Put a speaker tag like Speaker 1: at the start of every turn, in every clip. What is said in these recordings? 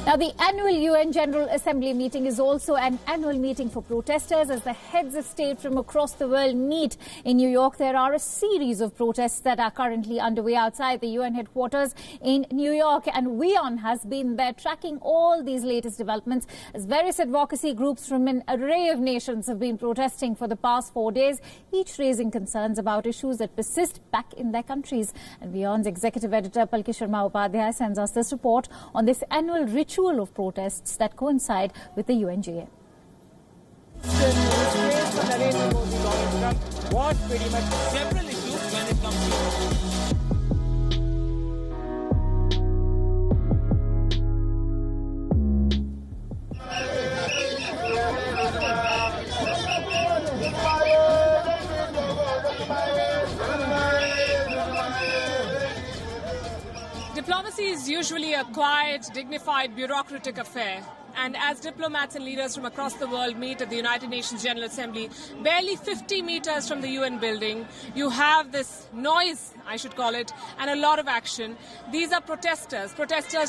Speaker 1: Now, the annual UN General Assembly meeting is also an annual meeting for protesters. As the heads of state from across the world meet in New York, there are a series of protests that are currently underway outside the UN headquarters in New York. And WION has been there tracking all these latest developments as various advocacy groups from an array of nations have been protesting for the past 4 days, each raising concerns about issues that persist back in their countries. And WION's executive editor, Palki Sharma Upadhyay, sends us this report on this annual ritual of protests that coincide with the UNGA.
Speaker 2: Was pretty much several issues when it comes to
Speaker 3: Diplomacy is usually a quiet, dignified, bureaucratic affair. And as diplomats and leaders from across the world meet at the United Nations General Assembly, barely 50 meters from the UN building, you have this noise, I should call it, and a lot of action. These are protesters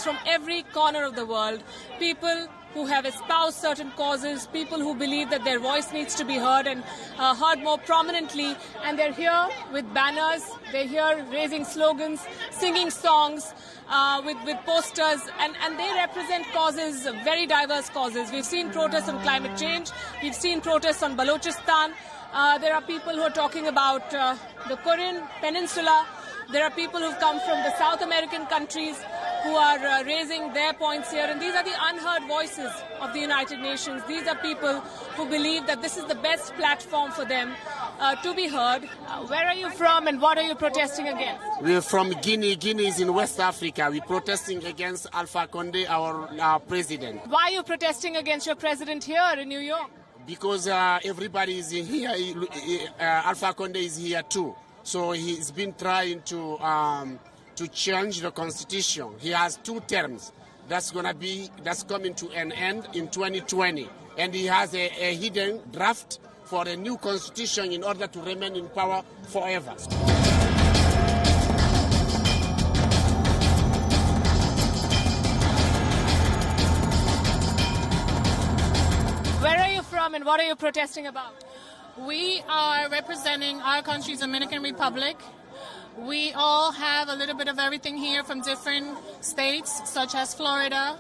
Speaker 3: from every corner of the world, people who have espoused certain causes, people who believe that their voice needs to be heard and heard more prominently. And they're here with banners, they're here raising slogans, singing songs, with posters, and they represent causes, very diverse causes. We've seen protests on climate change, we've seen protests on Balochistan, there are people who are talking about the Korean Peninsula, there are people who've come from the South American countries who are raising their points here, and these are the unheard voices of the United Nations. These are people who believe that this is the best platform for them to be heard. Where are you from and what are you protesting against?
Speaker 4: We're from Guinea. Guinea is in West Africa. We're protesting against Alpha Condé, our president.
Speaker 3: Why are you protesting against your president here in New York?
Speaker 4: Because everybody is here. Alpha Condé is here too. So he's been trying to change the constitution. He has 2 terms. That's coming to an end in 2020. And he has a hidden draft for a new constitution in order to remain in power forever.
Speaker 3: Where are you from and what are you protesting about?
Speaker 5: We are representing our country's Dominican Republic. We all have a little bit of everything here from different states, such as Florida,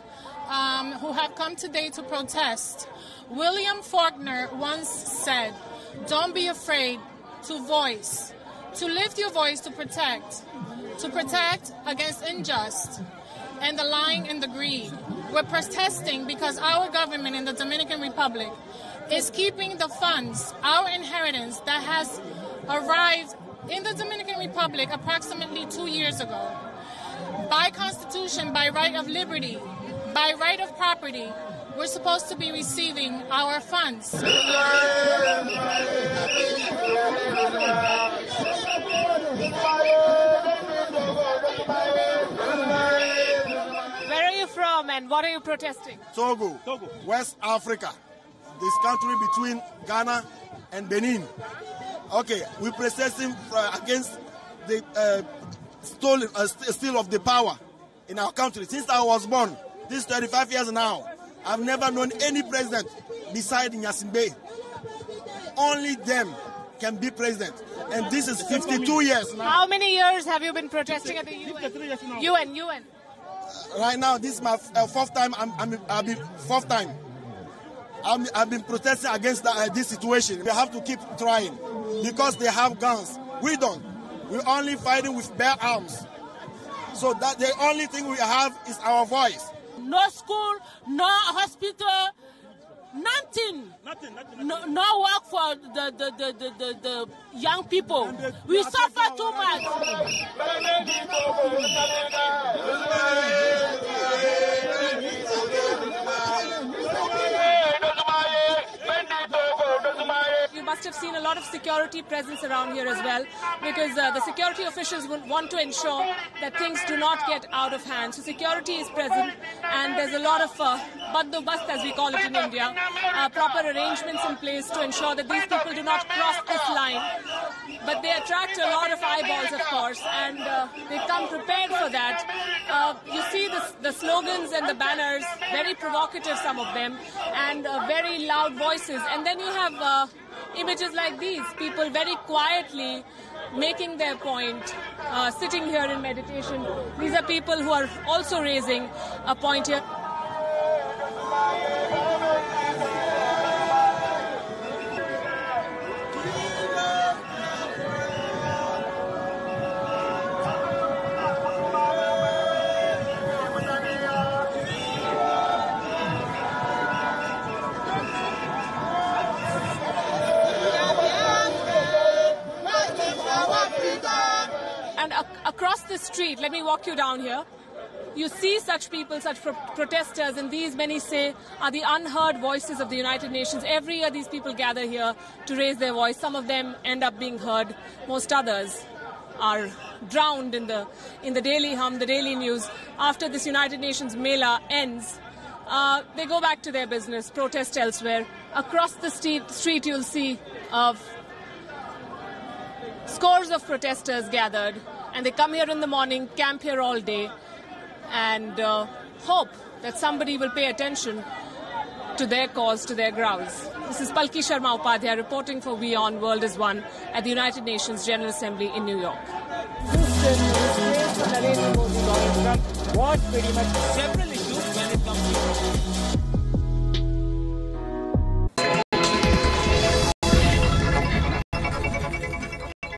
Speaker 5: who have come today to protest. William Faulkner once said, "Don't be afraid to voice, to lift your voice to protect against injustice and the lying and the greed." We're protesting because our government in the Dominican Republic is keeping the funds, our inheritance that has arrived in the Dominican Republic approximately 2 years ago. By constitution, by right of liberty, by right of property, we're supposed to be receiving our funds.
Speaker 3: Where are you from and what are you protesting?
Speaker 6: Togo, West Africa. This country between Ghana and Benin. Okay, we're protesting against the steal of the power in our country. Since I was born, this is 35 years now, I've never known any president beside Nyasimbe. Only them can be president. And this is 52 years now.
Speaker 3: How many years have you been protesting at the UN?
Speaker 6: 53 years now.
Speaker 3: UN.
Speaker 6: Right now, this is my fourth time. I've been protesting against this situation. We have to keep trying because they have guns. We don't. We're only fighting with bare arms. So that the only thing we have is our voice.
Speaker 7: No school, no hospital, nothing. No work for the young people. We suffer too much.
Speaker 3: You must have seen a lot of security presence around here as well, because the security officials want to ensure that things do not get out of hand. So security is present, and there's a lot of bandobast, as we call it in India, proper arrangements in place to ensure that these people do not cross this line. But they attract a lot of eyeballs, of course, and they come prepared for that. You see the slogans and the banners, very provocative, some of them, and very loud voices. And then you have images like these, people very quietly making their point, sitting here in meditation. These are people who are also raising a point here. And across the street, let me walk you down here, you see such people, such protesters, and these, many say, are the unheard voices of the United Nations. Every year these people gather here to raise their voice. Some of them end up being heard. Most others are drowned in the daily hum, the daily news. After this United Nations Mela ends, they go back to their business, protest elsewhere. Across the street you'll see scores of protesters gathered, and they come here in the morning, camp here all day, and hope that somebody will pay attention to their cause, to their grounds. This is Palki Sharma Upadhyay reporting for WION World is One at the United Nations General Assembly in New York.
Speaker 2: What pretty much several issues when it comes to